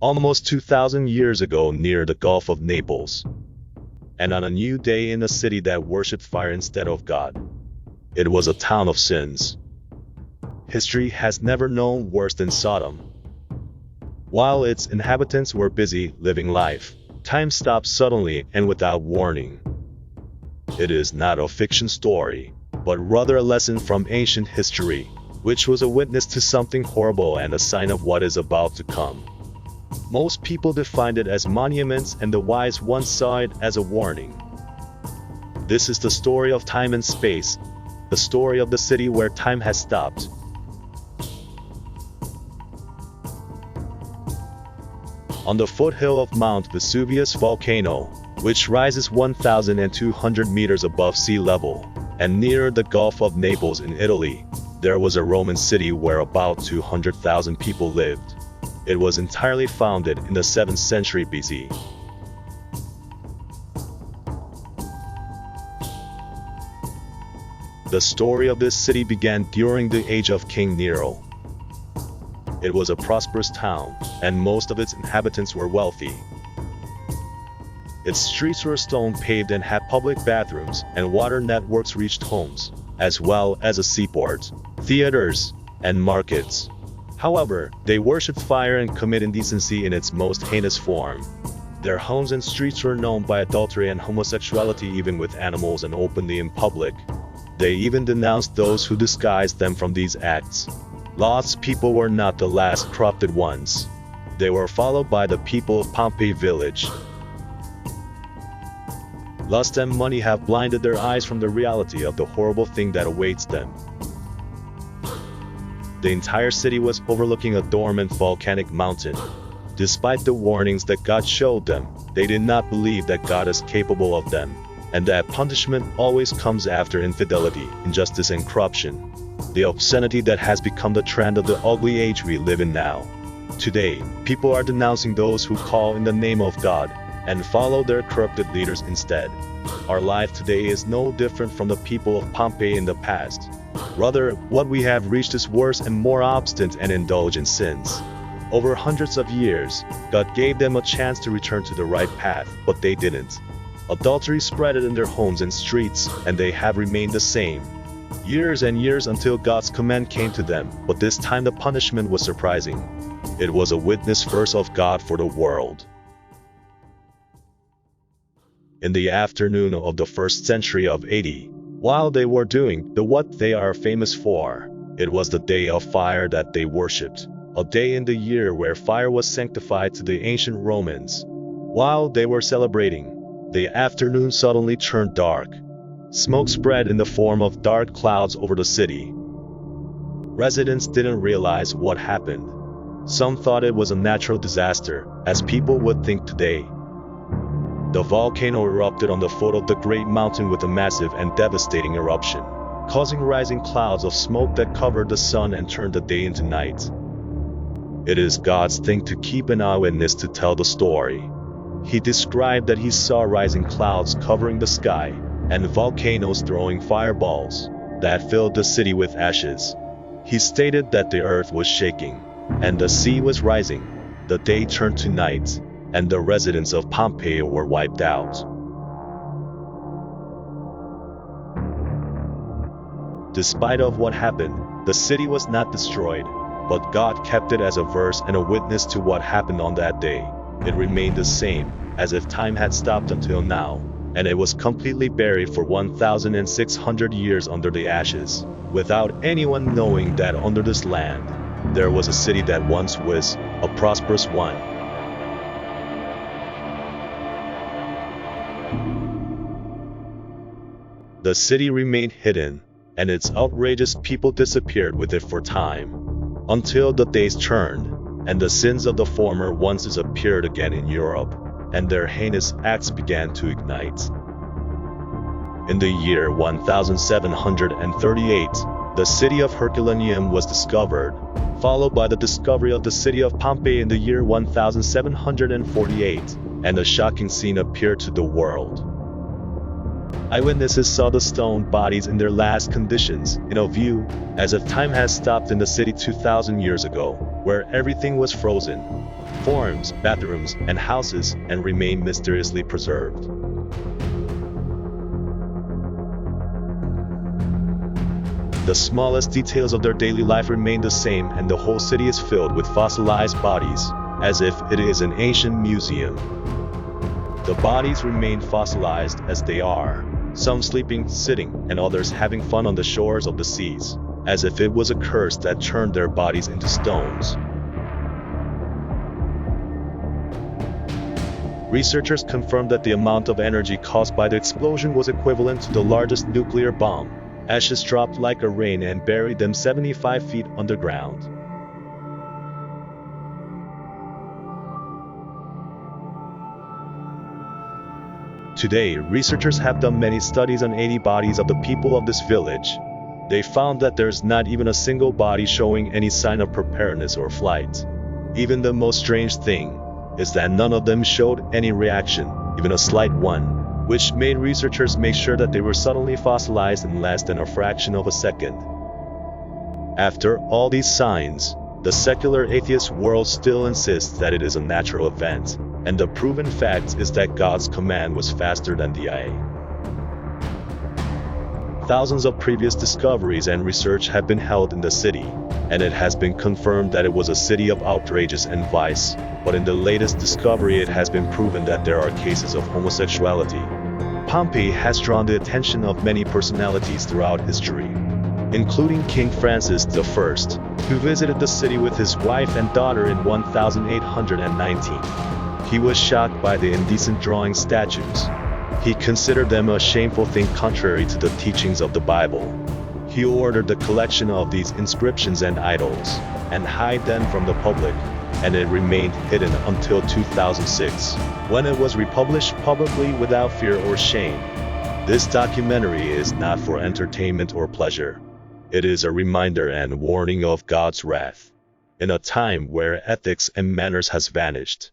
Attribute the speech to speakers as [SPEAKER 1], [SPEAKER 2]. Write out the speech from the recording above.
[SPEAKER 1] almost 2,000 years ago near the Gulf of Naples. And on a new day in a city that worshipped fire instead of God. It was a town of sins. History has never known worse than Sodom. While its inhabitants were busy living life, time stopped suddenly and without warning. It is not a fiction story, but rather a lesson from ancient history, which was a witness to something horrible and a sign of what is about to come. Most people defined it as monuments, and the wise ones saw it as a warning. This is the story of time and space, the story of the city where time has stopped. On the foothill of Mount Vesuvius volcano, which rises 1,200 meters above sea level, and near the Gulf of Naples in Italy, there was a Roman city where about 200,000 people lived. It was entirely founded in the 7th century BC. The story of this city began during the age of King Nero. It was a prosperous town, and most of its inhabitants were wealthy. Its streets were stone-paved and had public bathrooms, and water networks reached homes, as well as a seaport, theaters, and markets. However, they worshipped fire and committed indecency in its most heinous form. Their homes and streets were known by adultery and homosexuality, even with animals and openly in public. They even denounced those who disguised them from these acts. Lot's people were not the last corrupted ones. They were followed by the people of Pompeii village. Lust and money have blinded their eyes from the reality of the horrible thing that awaits them. The entire city was overlooking a dormant volcanic mountain. Despite the warnings that God showed them, they did not believe that God is capable of them, and that punishment always comes after infidelity, injustice, and corruption. The obscenity that has become the trend of the ugly age we live in now. Today, people are denouncing those who call in the name of God, and follow their corrupted leaders instead. Our life today is no different from the people of Pompeii in the past. Rather, what we have reached is worse and more obstinate and indulge in sins. Over hundreds of years, God gave them a chance to return to the right path, but they didn't. Adultery spread in their homes and streets, and they have remained the same. Years and years until God's command came to them, but this time the punishment was surprising. It was a witness verse of God for the world. In the afternoon of the 1st century of AD, while they were doing what they are famous for, it was the day of fire that they worshipped, a day in the year where fire was sanctified to the ancient Romans. While they were celebrating, the afternoon suddenly turned dark. Smoke spread in the form of dark clouds over the city. Residents didn't realize what happened. Some thought it was a natural disaster, as people would think today. The volcano erupted on the foot of the great mountain with a massive and devastating eruption, causing rising clouds of smoke that covered the sun and turned the day into night. It is God's thing to keep an eyewitness to tell the story. He described that he saw rising clouds covering the sky, and volcanoes throwing fireballs that filled the city with ashes. He stated that the earth was shaking, and the sea was rising. The day turned to night, and the residents of Pompeii were wiped out. Despite of what happened, the city was not destroyed, but God kept it as a verse and a witness to what happened on that day. It remained the same, as if time had stopped until now, and it was completely buried for 1,600 years under the ashes, without anyone knowing that under this land, there was a city that once was a prosperous one. The city remained hidden, and its outrageous people disappeared with it for time, until the days turned, and the sins of the former ones appeared again in Europe, and their heinous acts began to ignite. In the year 1738, the city of Herculaneum was discovered, followed by the discovery of the city of Pompeii in the year 1748, and a shocking scene appeared to the world. Eyewitnesses saw the stone bodies in their last conditions, in a view, as if time has stopped in the city 2,000 years ago, where everything was frozen. Forms, bathrooms, and houses, and remain mysteriously preserved. The smallest details of their daily life remain the same, and the whole city is filled with fossilized bodies, as if it is an ancient museum. The bodies remain fossilized as they are, some sleeping, sitting, and others having fun on the shores of the seas, as if it was a curse that turned their bodies into stones. Researchers confirmed that the amount of energy caused by the explosion was equivalent to the largest nuclear bomb. Ashes dropped like a rain and buried them 75 feet underground. Today, researchers have done many studies on 80 bodies of the people of this village. They found that there's not even a single body showing any sign of preparedness or flight. Even the most strange thing is that none of them showed any reaction, even a slight one, which made researchers make sure that they were suddenly fossilized in less than a fraction of a second. After all these signs, the secular atheist world still insists that it is a natural event, and the proven fact is that God's command was faster than the eye. Thousands of previous discoveries and research have been held in the city, and it has been confirmed that it was a city of outrages and vice, but in the latest discovery it has been proven that there are cases of homosexuality. Pompeii has drawn the attention of many personalities throughout history, including King Francis I, who visited the city with his wife and daughter in 1819. He was shocked by the indecent drawing statues. He considered them a shameful thing contrary to the teachings of the Bible. He ordered the collection of these inscriptions and idols, and hide them from the public, and it remained hidden until 2006, when it was republished publicly without fear or shame. This documentary is not for entertainment or pleasure. It is a reminder and warning of God's wrath, in a time where ethics and manners has vanished.